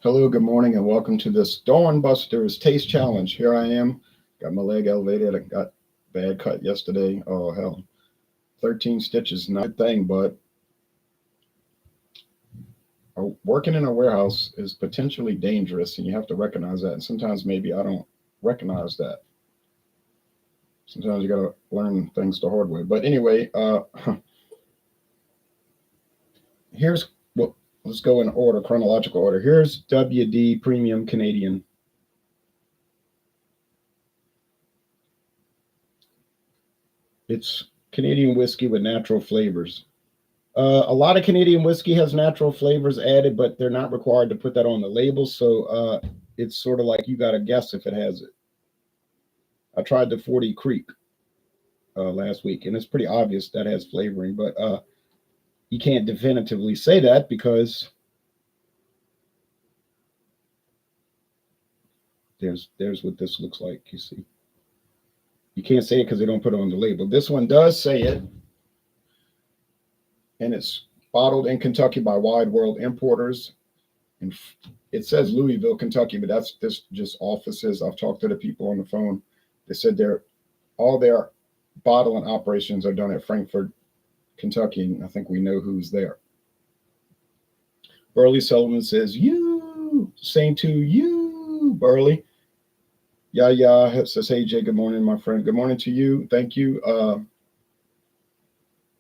Hello, good morning, and welcome to this Dawn Busters Taste Challenge. Here I am, got my leg elevated. I got bad cut yesterday. Oh hell, 13 stitches, not a thing, but working in a warehouse is potentially dangerous, and you have to recognize that. And sometimes maybe I don't recognize that. Sometimes you gotta learn things the hard way. But anyway, here's well, let's go in order, chronological order. Here's WD Premium Canadian. It's Canadian whiskey with natural flavors. A lot of Canadian whiskey has natural flavors added, but they're not required to put that on the label. So it's sort of like you got to guess if it has it. I tried the 40 Creek last week, and it's pretty obvious that has flavoring, but you can't definitively say that because there's what this looks like. You see, you can't say it because they don't put it on the label. This one does say it, and it's bottled in Kentucky by Wide World Importers. And it says Louisville, Kentucky, but that's just offices. I've talked to the people on the phone. They said all their bottling operations are done at Frankfort, Kentucky, and I think we know who's there. Burley Sullivan says, "You, same to you, Burley." Yeah, says, "Hey, Jay, good morning, my friend. Good morning to you. Thank you."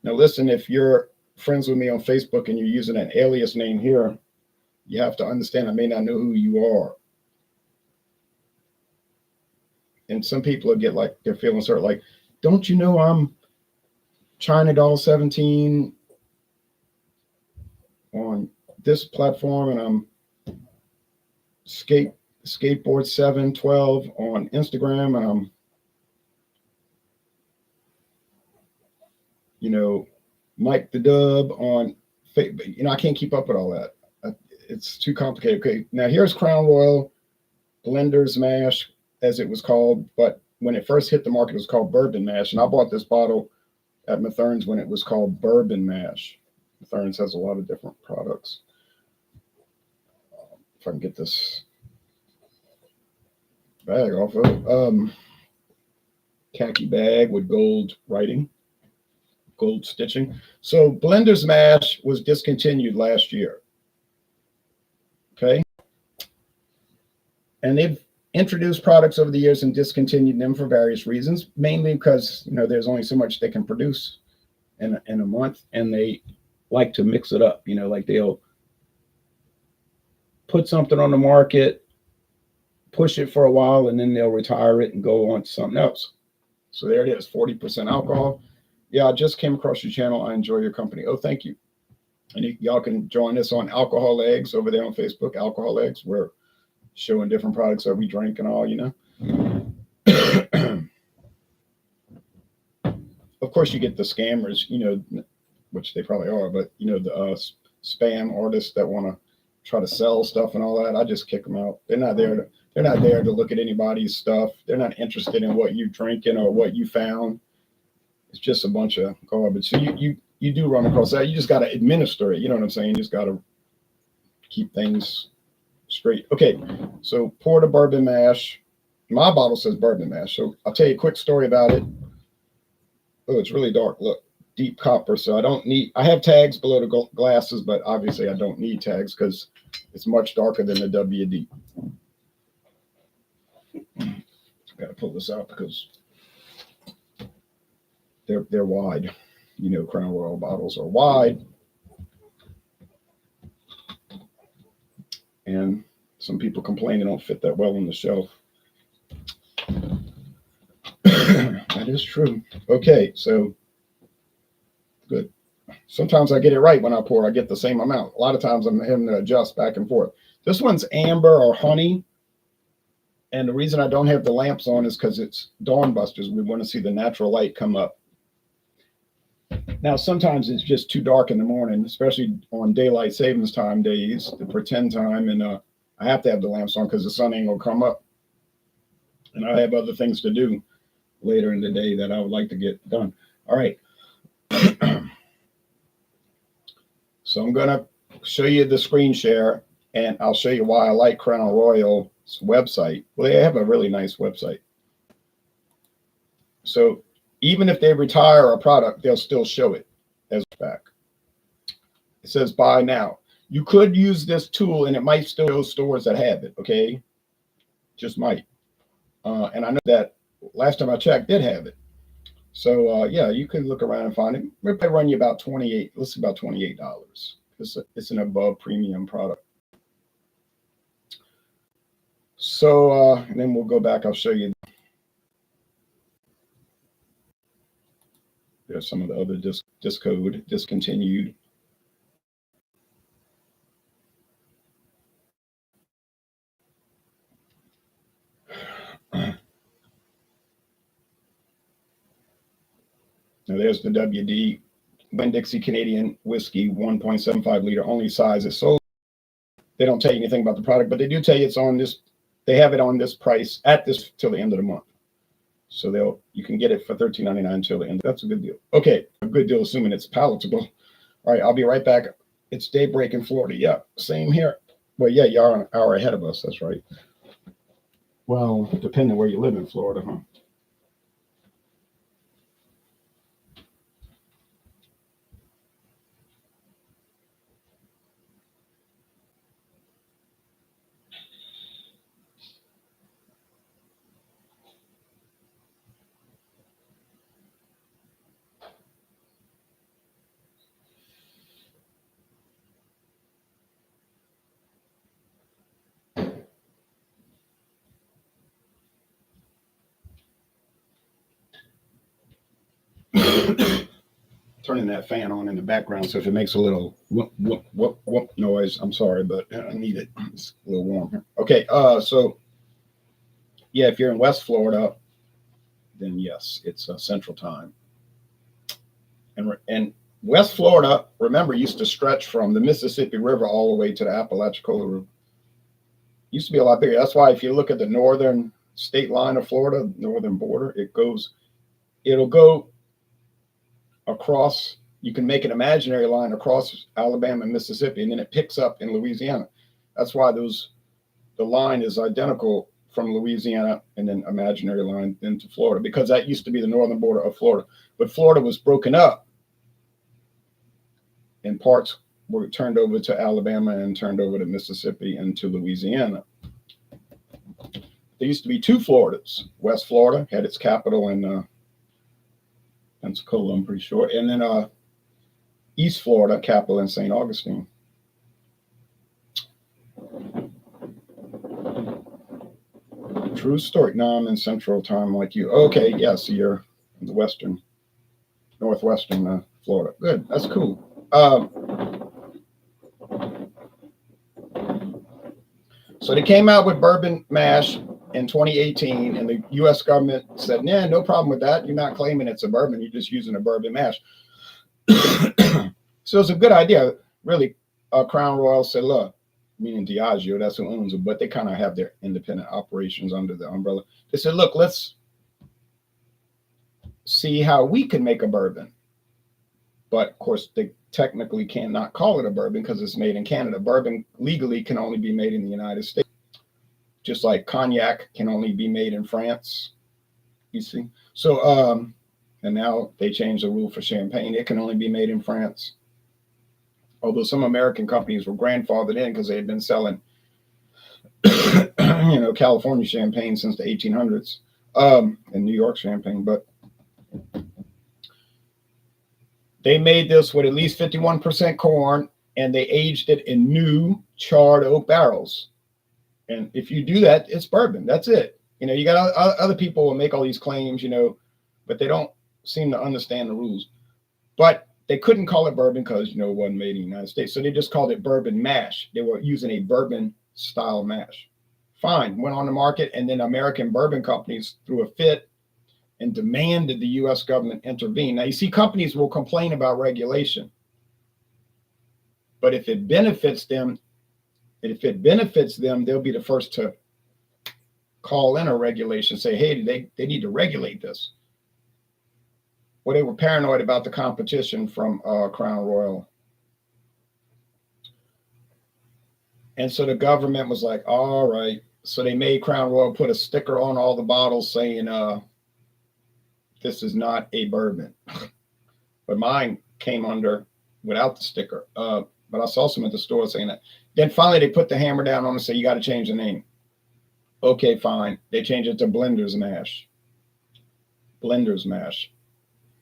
Now, listen, if you're friends with me on Facebook and you're using an alias name here, you have to understand I may not know who you are. And some people will get like their feelings hurt, like, don't you know I'm China Doll 17 on this platform, and I'm Skateboard 712 on Instagram, and I'm, Mike the Dub on Facebook. I can't keep up with all that. It's too complicated. Okay, now here's Crown Royal Blender's Mash, as it was called, but when it first hit the market, it was called Bourbon Mash, and I bought this bottle at Mathern's when it was called Bourbon Mash. Mathern's has a lot of different products. If I can get this bag off of khaki bag with gold writing, gold stitching. So Blender's Mash was discontinued last year. Okay. And they've introduced products over the years and discontinued them for various reasons, mainly because there's only so much they can produce in a month, and they like to mix it up. Like they'll put something on the market, push it for a while, and then they'll retire it and go on to something else. So there it is, 40% alcohol. Yeah, I just came across your channel. I enjoy your company. Oh, thank you. And y'all can join us on Alcohol Eggs over there on Facebook. Alcohol Eggs. We're showing different products that we drink and all. Of course, you get the scammers, which they probably are, but the spam artists that want to try to sell stuff and all that. I just kick them out. They're not there to look at anybody's stuff. They're not interested in what you're drinking or what you found. It's just a bunch of garbage. So you do run across that. You just got to administer it. You know what I'm saying? You just got to keep things straight. Okay, so pour the bourbon mash. My bottle says bourbon mash. So I'll tell you a quick story about it. Oh, it's really dark. Look, deep copper. So I have tags below the glasses, but obviously I don't need tags because it's much darker than the WD. Got to pull this out because they're wide. Crown Royal bottles are wide. And some people complain they don't fit that well on the shelf. That is true. Okay, so good. Sometimes I get it right when I pour. I get the same amount. A lot of times I'm having to adjust back and forth. This one's amber or honey. And the reason I don't have the lamps on is because it's Dawn Busters. We want to see the natural light come up. Now, sometimes it's just too dark in the morning, especially on daylight savings time days, the pretend time. And I have to have the lamps on because the sun ain't going to come up. And I have other things to do later in the day that I would like to get done. All right. So I'm going to show you the screen share. And I'll show you why I like Crown Royal's website. Well, they have a really nice website. So even if they retire a product, they'll still show it as back. It says buy now. You could use this tool and it might still show stores that have it, okay? Just might. And I know that last time I checked did have it. So yeah, you can look around and find it. We'll probably run you about $28. Let's see, about $28. It's an above premium product. So and then we'll go back. I'll show you. There's some of the other discontinued. Now there's the WD Winn-Dixie Canadian whiskey, 1.75 liter, only size is sold. They don't tell you anything about the product, but they do tell you it's on this. They have it on this price at this till the end of the month. So you can get it for $13.99 till the end. That's a good deal. Okay, a good deal, assuming it's palatable. All right, I'll be right back. It's daybreak in Florida. Yeah, same here. Well, yeah, you are an hour ahead of us. That's right. Well, depending where you live in Florida, huh? Turning that fan on in the background, so if it makes a little whoop, whoop, whoop, whoop noise, I'm sorry, but I need it. It's a little warm here. Okay, so yeah, if you're in West Florida, then yes, it's Central Time. And West Florida, remember, used to stretch from the Mississippi River all the way to the Apalachicola River. Used to be a lot bigger. That's why if you look at the northern state line of Florida, northern border, it'll go across. You can make an imaginary line across Alabama and Mississippi, and then it picks up in Louisiana. That's why the line is identical from Louisiana and then imaginary line into Florida, because that used to be the northern border of Florida. But Florida was broken up, and parts were turned over to Alabama and turned over to Mississippi and to Louisiana. There used to be two Floridas. West Florida had its capital in Pensacola, I'm pretty sure, and then East Florida, capital in St. Augustine. True story. No, I'm in Central Time like you. Okay, yeah, so you're in the northwestern Florida. Good, that's cool. So they came out with bourbon mash in 2018, and the U.S. government said, nah, no problem with that. You're not claiming it's a bourbon. You're just using a bourbon mash. So it's a good idea. Really, Crown Royal said, look, meaning Diageo, that's who owns it, but they kind of have their independent operations under the umbrella. They said, look, let's see how we can make a bourbon. But of course, they technically cannot call it a bourbon because it's made in Canada. Bourbon legally can only be made in the United States. Just like cognac can only be made in France, you see. So, and now they changed the rule for champagne. It can only be made in France. Although some American companies were grandfathered in because they had been selling, California champagne since the 1800s, and New York champagne. But they made this with at least 51% corn, and they aged it in new charred oak barrels. And if you do that, it's bourbon. That's it. You got other people will make all these claims, but they don't seem to understand the rules. But they couldn't call it bourbon because, it wasn't made in the United States. So they just called it bourbon mash. They were using a bourbon style mash. Fine, went on the market, and then American bourbon companies threw a fit and demanded the U.S. government intervene. Now, you see, companies will complain about regulation. But if it benefits them, they'll be the first to call in a regulation, say, hey, they need to regulate this. Well, they were paranoid about the competition from Crown Royal. And so the government was like, all right. So they made Crown Royal put a sticker on all the bottles saying, this is not a bourbon. But mine came under without the sticker. But I saw some at the store saying that. Then finally they put the hammer down on and say, you got to change the name. Okay, fine. They changed it to Blender's Mash. Blender's Mash,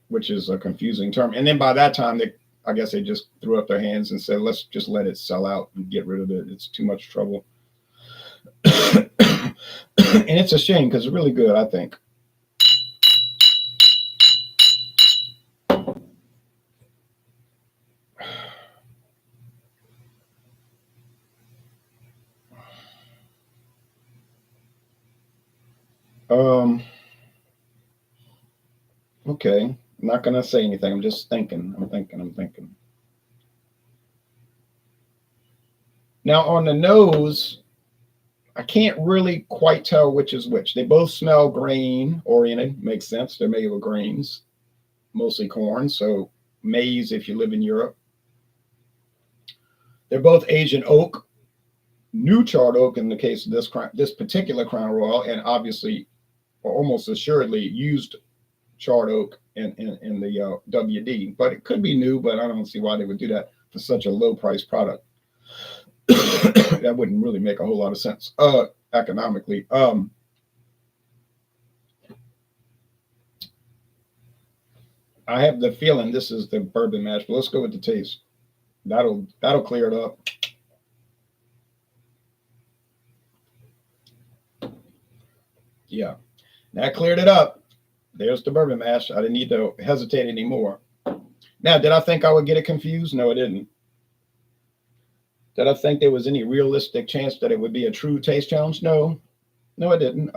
which is a confusing term. And then by that time, I guess they just threw up their hands and said, let's just let it sell out and get rid of it. It's too much trouble. And it's a shame because it's really good, I think. Okay. I'm not going to say anything. I'm just thinking. I'm thinking. Now, on the nose, I can't really quite tell which is which. They both smell grain oriented. Makes sense. They're made with grains, mostly corn. So maize if you live in Europe. They're both aged in oak, new charred oak in the case of this particular Crown Royal, and obviously, or almost assuredly, used charred oak in the WD. But it could be new, but I don't see why they would do that for such a low price product. That wouldn't really make a whole lot of sense economically. I have the feeling this is the bourbon mash, but let's go with the taste. That'll clear it up. Yeah, that cleared it up. There's the bourbon mash. I didn't need to hesitate anymore. Now, did I think I would get it confused? No, I didn't. Did I think there was any realistic chance that it would be a true taste challenge? No, I didn't.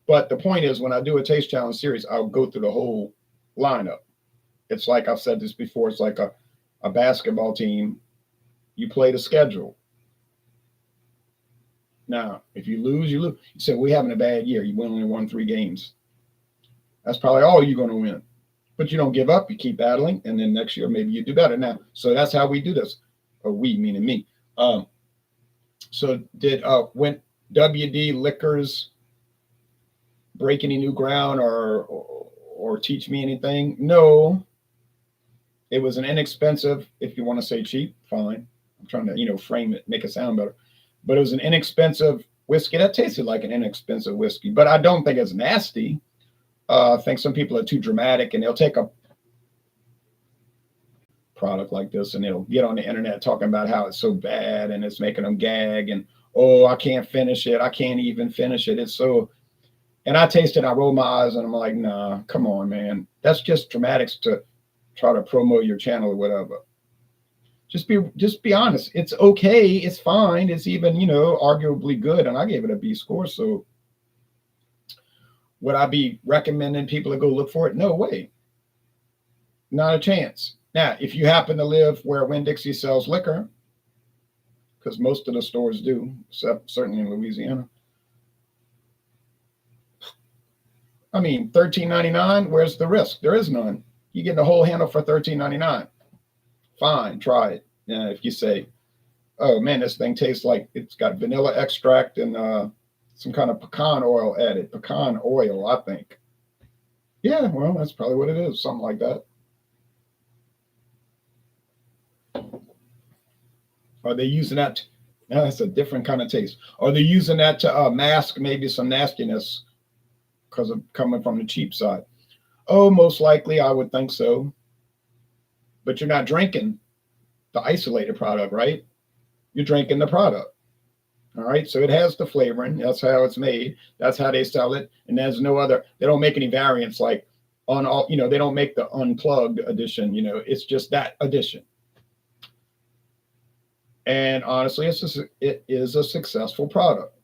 But the point is, when I do a taste challenge series, I'll go through the whole lineup. It's like I've said this before. It's like a basketball team. You play the schedule. Now, if you lose, you lose. You say, we're having a bad year. You only won 3 games. That's probably all you're going to win. But you don't give up. You keep battling. And then next year, maybe you do better. Now, so that's how we do this. Or we, meaning me. So did when WD Liquors break any new ground or teach me anything? No. It was an inexpensive, if you want to say cheap, fine. I'm trying to, frame it, make it sound better. But it was an inexpensive whiskey that tasted like an inexpensive whiskey. But I don't think it's nasty. I think some people are too dramatic and they'll take a product like this and they'll get on the internet talking about how it's so bad and it's making them gag and, oh, I can't finish it. I can't even finish it. It's so, and I taste it, I roll my eyes and I'm like, nah, come on, man. That's just dramatics to try to promote your channel or whatever. Just be honest. It's okay. It's fine. It's even, arguably good. And I gave it a B score. So would I be recommending people to go look for it? No way. Not a chance. Now, if you happen to live where Winn-Dixie sells liquor, because most of the stores do, except certainly in Louisiana. I mean, $13.99, where's the risk? There is none. You get the whole handle for $13.99. Fine, try it. If you say, oh man, this thing tastes like it's got vanilla extract and some kind of pecan oil added. Pecan oil, I think. Yeah, well, that's probably what it is. Something like that. Are they using that? No, that's a different kind of taste. Are they using that to mask maybe some nastiness because of coming from the cheap side? Oh, most likely, I would think so. But you're not drinking the isolated product, right? You're drinking the product. All right. So it has the flavoring. That's how it's made. That's how they sell it. And there's no other, they don't make any variants like on all, they don't make the unplugged edition, it's just that edition. And honestly, it is a successful product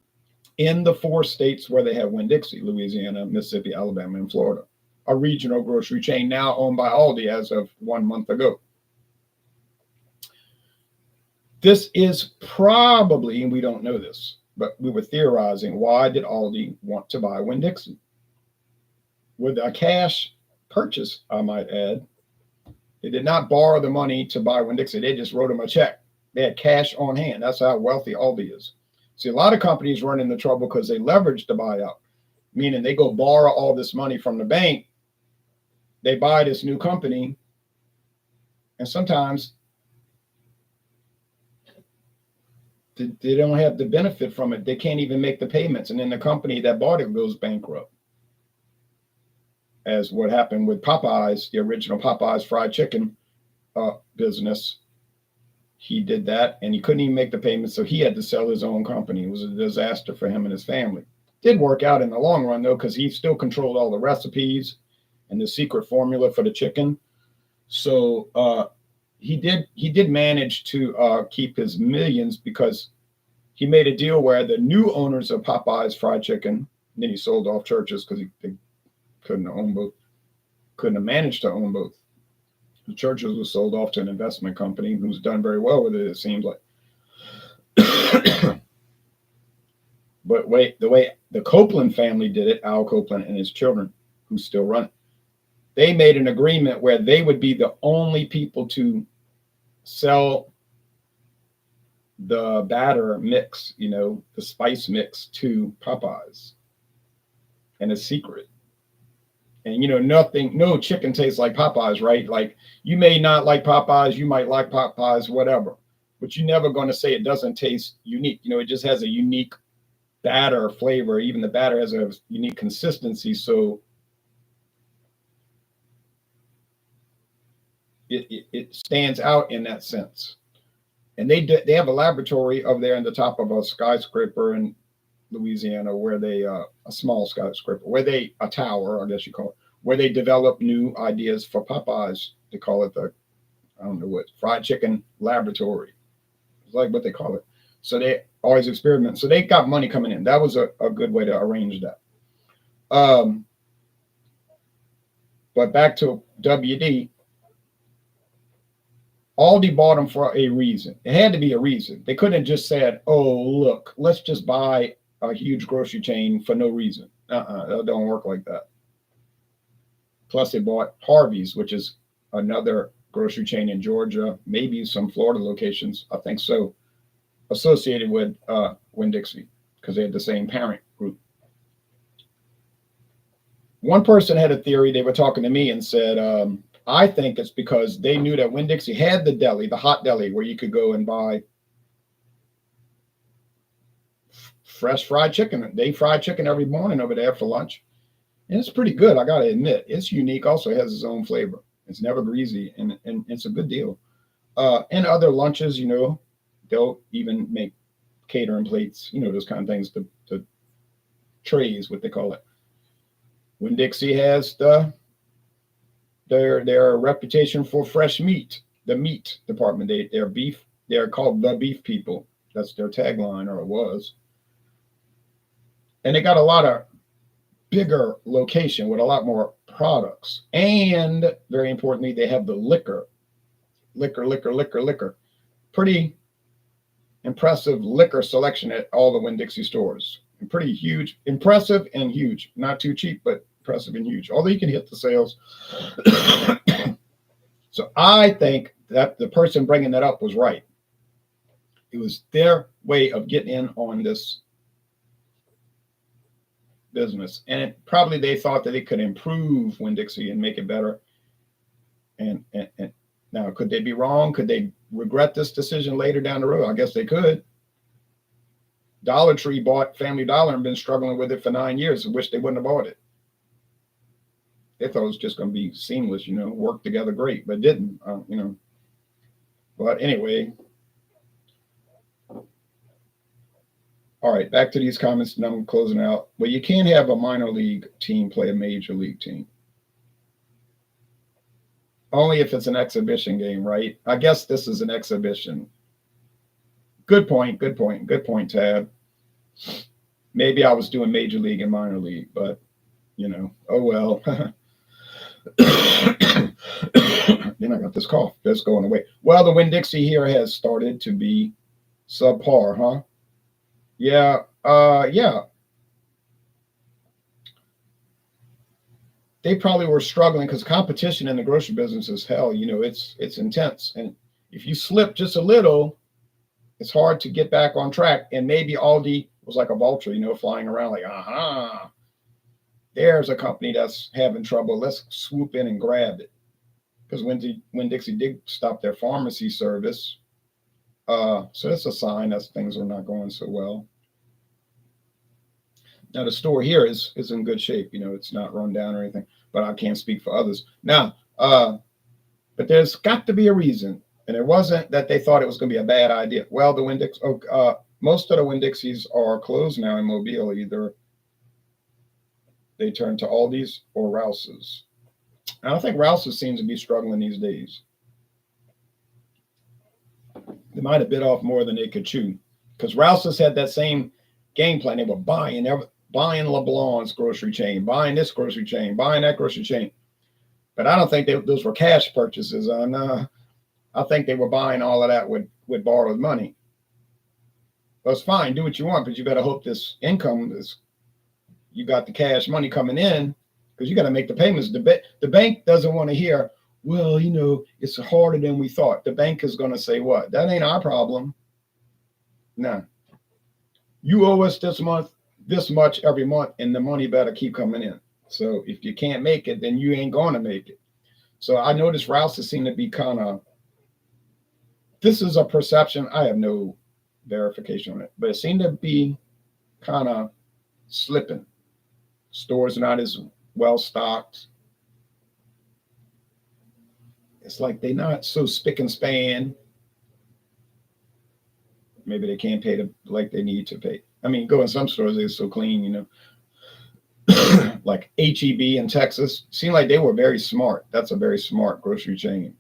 in the 4 states where they have Winn-Dixie: Louisiana, Mississippi, Alabama, and Florida. A regional grocery chain now owned by Aldi as of 1 month ago. This is probably, and we don't know this, but we were theorizing, why did Aldi want to buy Winn-Dixie? With a cash purchase, I might add. They did not borrow the money to buy Winn-Dixie. They just wrote them a check. They had cash on hand. That's how wealthy Aldi is. See, a lot of companies run into trouble because they leverage the buyout, meaning they go borrow all this money from the bank. They buy this new company, and sometimes they don't have the benefit from it. They can't even make the payments, and then the company that bought it goes bankrupt. As what happened with Popeyes, the original Popeyes fried chicken business. He did that, and he couldn't even make the payments, so he had to sell his own company. It was a disaster for him and his family. Did work out in the long run, though, because he still controlled all the recipes and the secret formula for the chicken. So he did manage to keep his millions, because he made a deal where the new owners of Popeyes fried chicken, and then he sold off Church's because they couldn't have managed to own both. The Church's was sold off to an investment company who's done very well with it seems like. But the way the Copeland family did it, Al Copeland and his children, who still run it, they made an agreement where they would be the only people to sell the batter mix, the spice mix, to Popeyes. And a secret. And no chicken tastes like Popeyes, right? Like, you may not like Popeyes, you might like Popeyes, whatever, but you're never going to say it doesn't taste unique. It just has a unique batter flavor. Even the batter has a unique consistency, so it stands out in that sense. And they have a laboratory over there in the top of a skyscraper in Louisiana, where they a small skyscraper, a tower, I guess you call it, where they develop new ideas for Popeyes. They call it fried chicken laboratory. It's like what they call it. So they always experiment. So they got money coming in. That was a good way to arrange that. But back to WD. Aldi bought them for a reason. It had to be a reason. They couldn't have just said, "Oh, look, let's just buy a huge grocery chain for no reason." That don't work like that. Plus, they bought Harvey's, which is another grocery chain in Georgia, maybe some Florida locations, I think so, associated with Winn-Dixie, because they had the same parent group. One person had a theory. They were talking to me and said, I think it's because they knew that Winn-Dixie had the deli, the hot deli, where you could go and buy fresh fried chicken. They fried chicken every morning over there for lunch. And it's pretty good, I got to admit. It's unique. Also, it has its own flavor. It's never greasy, and it's a good deal. And other lunches, they'll even make catering plates, those kind of things, the trays, what they call it. Winn-Dixie has their reputation for fresh meat, the meat department. They're called the beef people. That's their tagline, or it was. And they got a lot of bigger location with a lot more products. And very importantly, they have the liquor. Pretty impressive liquor selection at all the Winn-Dixie stores. And pretty huge, impressive and huge. Not too cheap, but impressive and huge. Although you can hit the sales. So I think that the person bringing that up was right. It was their way of getting in on this business. And probably they thought that it could improve Winn-Dixie and make it better. And now, could they be wrong? Could they regret this decision later down the road? I guess they could. Dollar Tree bought Family Dollar and been struggling with it for 9 years. I wish they wouldn't have bought it. They thought it was just going to be seamless, work together great, but it didn't, But anyway. All right, back to these comments, and I'm closing out. Well, you can't have a minor league team play a major league team. Only if it's an exhibition game, right? I guess this is an exhibition. Good point, Tab. Maybe I was doing major league and minor league, but, oh well. Then I got this cough that's going away. Well, the Winn-Dixie here has started to be subpar, huh? Yeah. They probably were struggling because competition in the grocery business is hell. It's intense. And if you slip just a little, It's hard to get back on track. And maybe Aldi was like a vulture, flying around like, aha, there's a company that's having trouble. Let's swoop in and grab it. Because when Dixie did stop their pharmacy service, so that's a sign that things are not going so well. Now the store here is in good shape. It's not run down or anything, but I can't speak for others. Now, but there's got to be a reason, and it wasn't that they thought it was going to be a bad idea. Well, the most of the Winn-Dixies are closed now in Mobile. Either they turn to Aldi's or Rouse's. And I think Rouse's seems to be struggling these days. They might have bit off more than they could chew, because Rouse's had that same game plan. They were buying LeBlanc's grocery chain, buying this grocery chain, buying that grocery chain. But I don't think those were cash purchases. I think they were buying all of that with borrowed money. Well, it's fine, do what you want, but you better hope this income is, you got the cash money coming in, because you got to make the payments. The bank doesn't want to hear, well, it's harder than we thought. The bank is going to say what? That ain't our problem. Nah. You owe us this much every month, and the money better keep coming in. So if you can't make it, then you ain't going to make it. So I noticed Rouse's seem to be kind of, this is a perception. I have no verification on it, but it seemed to be kind of slipping. Stores not as well stocked. It's like they're not so spick and span. Maybe they can't pay like they need to pay. I mean, go in some stores, they're so clean, like HEB in Texas. Seemed like they were very smart. That's a very smart grocery chain.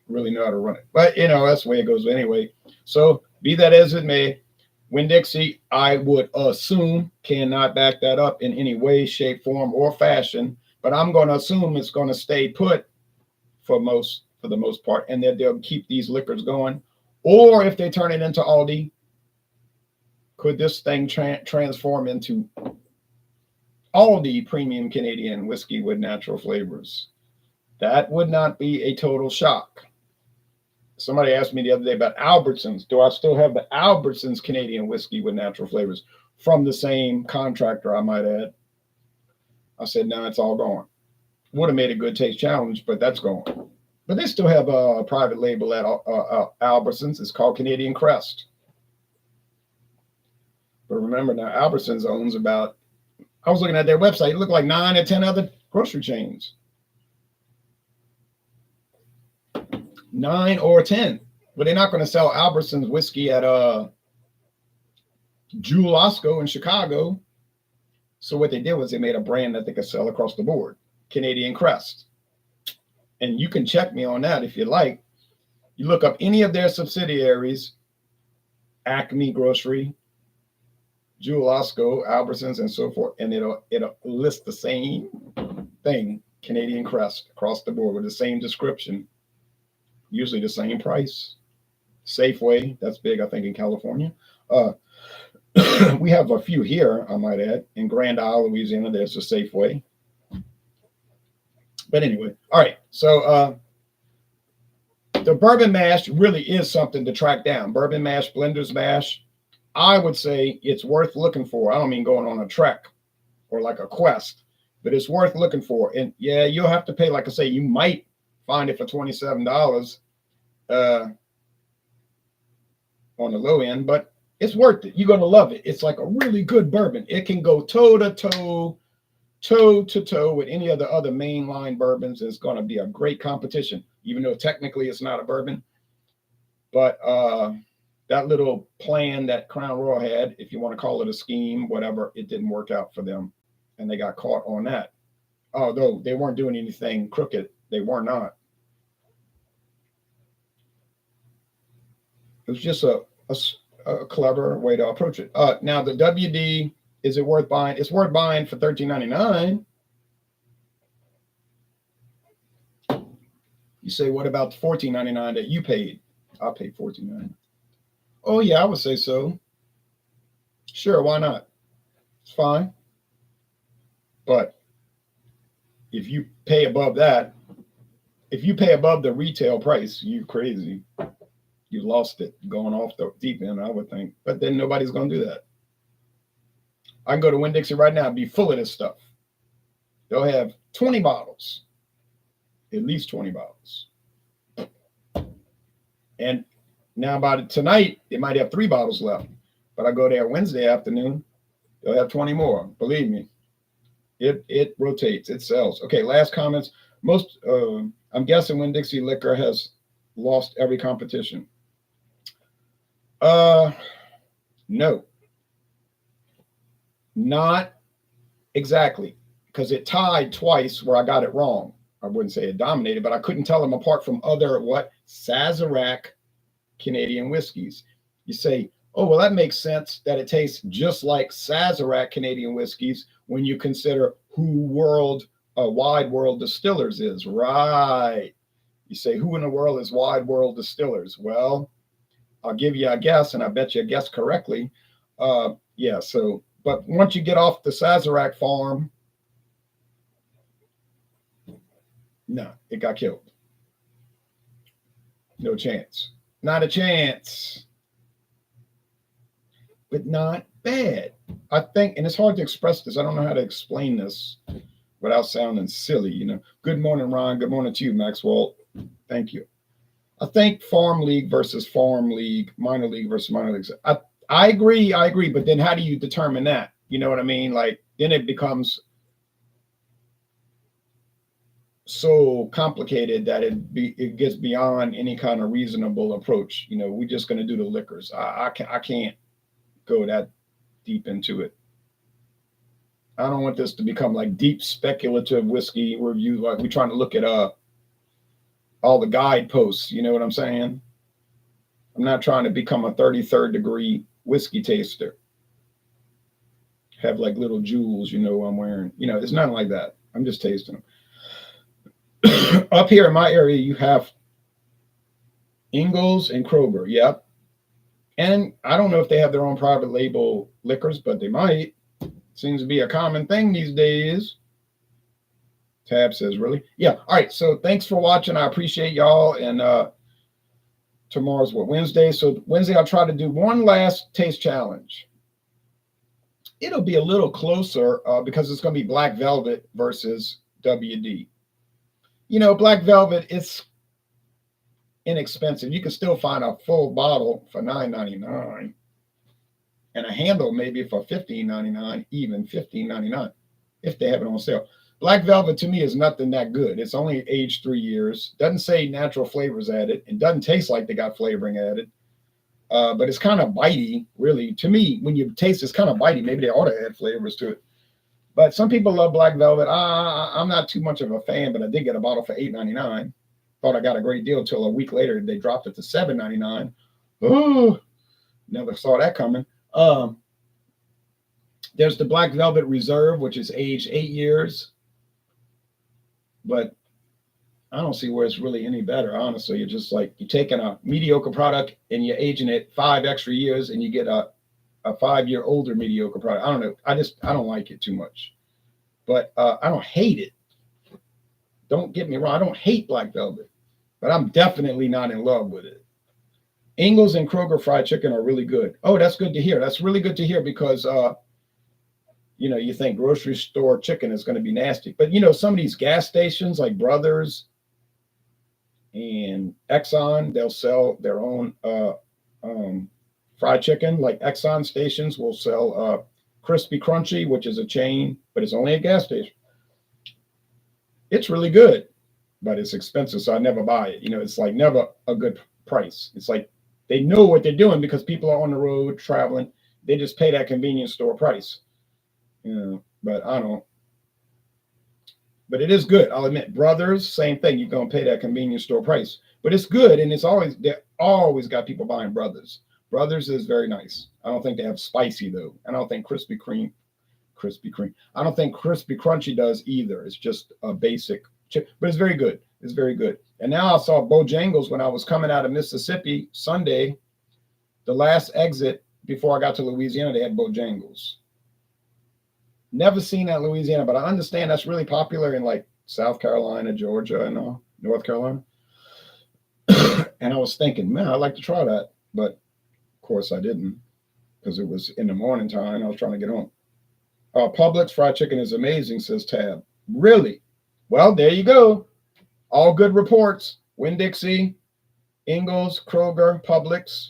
Really know how to run it. But, that's the way it goes anyway. So be that as it may, Winn-Dixie, I would assume, cannot back that up in any way, shape, form, or fashion. But I'm going to assume it's going to stay put for the most part, and that they'll keep these liquors going. Or if they turn it into Aldi, could this thing transform into Aldi premium Canadian whiskey with natural flavors? That would not be a total shock. Somebody asked me the other day about Albertsons. Do I still have the Albertsons Canadian whiskey with natural flavors from the same contractor, I might add? I said, no, it's all gone. Would have made a good taste challenge, but that's gone. But they still have a private label at Albertsons. It's called Canadian Crest. But remember now, Albertsons owns about, I was looking at their website, it looked like 9 or 10 other grocery chains. 9 or 10. But they're not going to sell Albertsons whiskey at Jewel Osco in Chicago. So what they did was they made a brand that they could sell across the board. Canadian Crest. And you can check me on that if you like. You look up any of their subsidiaries, Acme Grocery, Jewel Osco, Albertsons, and so forth, and it'll list the same thing, Canadian Crest, across the board with the same description, usually the same price. Safeway, that's big, I think, in California. We have a few here, I might add. In Grand Isle, Louisiana, there's a Safeway. But anyway, all right. So the bourbon mash really is something to track down. Bourbon mash, blender's mash. I would say it's worth looking for. I don't mean going on a trek or like a quest, but it's worth looking for. And yeah, you'll have to pay, like I say, you might find it for $27 on the low end, but it's worth it. You're going to love it. It's like a really good bourbon. It can go toe to toe with any of the other mainline bourbons. It's going to be a great competition, even though technically it's not a bourbon. But that little plan that Crown Royal had, if you want to call it a scheme, whatever, it didn't work out for them. And they got caught on that. Although they weren't doing anything crooked. They were not. It was just a clever way to approach it. Now, the WD, is it worth buying? It's worth buying for $13.99. You say, what about the $14.99 that you paid? I paid $14.99. Oh, yeah, I would say so. Sure, why not? It's fine. But if you pay above that, if you pay above the retail price, you're crazy. you lost it going off the deep end, I would think. But then nobody's going to do that. I can go to Winn-Dixie right now and be full of this stuff. They'll have 20 bottles, at least 20 bottles. And now by tonight, they might have 3 bottles left. But I go there Wednesday afternoon, they'll have 20 more. Believe me, it rotates, it sells. Okay, last comments. I'm guessing Winn-Dixie liquor has lost every competition. No, not exactly, because it tied twice where I got it wrong. I wouldn't say it dominated, but I couldn't tell them apart from other Sazerac Canadian whiskeys. You say, oh, well, that makes sense that it tastes just like Sazerac Canadian whiskeys when you consider who Wide World Distillers is. Right. You say, who in the world is Wide World Distillers? Well, I'll give you a guess, and I bet you a guess correctly. Yeah, so, but once you get off the Sazerac farm, no, it got killed. No chance. Not a chance. But not bad. I think, and it's hard to express this. I don't know how to explain this without sounding silly, you know. Good morning, Ron. Good morning to you, Maxwell. Thank you. I think farm league versus farm league, minor league versus minor leagues. I agree, but then how do you determine that? You know what I mean? Like, then it becomes so complicated that it gets beyond any kind of reasonable approach. You know, we're just going to do the liquors. I can't go that deep into it. I don't want this to become like deep speculative whiskey review. Like we're trying to look at all the guideposts. You know what I'm saying? I'm not trying to become a 33rd degree whiskey taster. Have like little jewels, you know, I'm wearing. You know, it's nothing like that. I'm just tasting them. Up here in my area, you have Ingalls and Kroger. Yep. And I don't know if they have their own private label liquors, but they might. Seems to be a common thing these days. Tab says, really? Yeah. All right. So thanks for watching. I appreciate y'all. And tomorrow's Wednesday. So Wednesday, I'll try to do one last taste challenge. It'll be a little closer because it's going to be Black Velvet versus WD. You know, Black Velvet, it's inexpensive. You can still find a full bottle for $9.99 and a handle maybe for $15.99, even $15.99 if they have it on sale. Black Velvet to me is nothing that good. It's only aged 3 years. Doesn't say natural flavors added. It doesn't taste like they got flavoring added. But it's kind of bitey, really. To me, when you taste it's kind of bitey. Maybe they ought to add flavors to it. But some people love Black Velvet. I'm not too much of a fan, but I did get a bottle for $8.99. Thought I got a great deal until a week later they dropped it to $7.99. Oh, never saw that coming. There's the Black Velvet Reserve, which is aged 8 years. But I don't see where it's really any better, honestly. You're just like, you're taking a mediocre product and you're aging it 5 extra years and you get a 5-year older mediocre product. I don't know. I don't like it too much. But I don't hate it. Don't get me wrong. I don't hate Black Velvet. But I'm definitely not in love with it. Ingalls and Kroger fried chicken are really good. Oh, that's good to hear. That's really good to hear because, you know, you think grocery store chicken is going to be nasty. But, you know, some of these gas stations like Brothers and Exxon, they'll sell their own fried chicken. Like Exxon stations will sell Crispy Crunchy, which is a chain, but it's only a gas station. It's really good, but it's expensive, so I never buy it. You know, it's like never a good price. It's like they know what they're doing because people are on the road traveling. They just pay that convenience store price. You know, but I don't. But it is good. I'll admit, Brothers, same thing. You're gonna pay that convenience store price, but it's good, and it's always they always got people buying Brothers. Brothers is very nice. I don't think they have spicy though. I don't think Krispy Kreme. I don't think Crispy Crunchy does either. It's just a basic chip, but it's very good. It's very good. And now I saw Bojangles when I was coming out of Mississippi Sunday. The last exit before I got to Louisiana, they had Bojangles. Never seen that in Louisiana, but I understand that's really popular in like South Carolina, Georgia, and North Carolina. And I was thinking, man, I'd like to try that. But of course I didn't because it was in the morning time. I was trying to get home. Publix fried chicken is amazing, says Tab. Really? Well, there you go. All good reports. Winn-Dixie, Ingles, Kroger, Publix.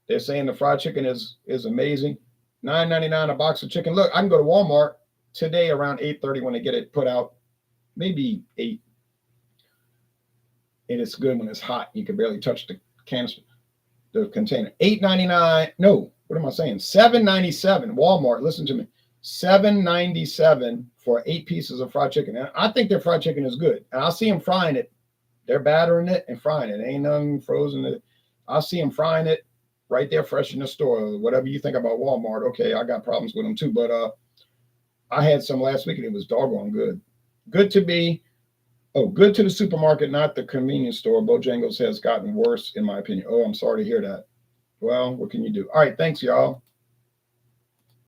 They're saying the fried chicken is amazing. $9.99 a box of chicken. Look, I can go to Walmart today around 8:30 when they get it put out. Maybe 8. And it's good when it's hot. You can barely touch the canister, the container. $8.99. No, what am I saying? $7.97. Walmart, listen to me. $7.97 for 8 pieces of fried chicken. And I think their fried chicken is good. And I'll see them frying it. They're battering it and frying it. Ain't nothing frozen. I'll see them frying it right there fresh in the store. Whatever you think about Walmart, okay, I got problems with them too. But I had some last week and it was doggone good. Good to the supermarket, not the convenience store. Bojangles has gotten worse, in my opinion. Oh, I'm sorry to hear that. Well, what can you do? All right, thanks, y'all.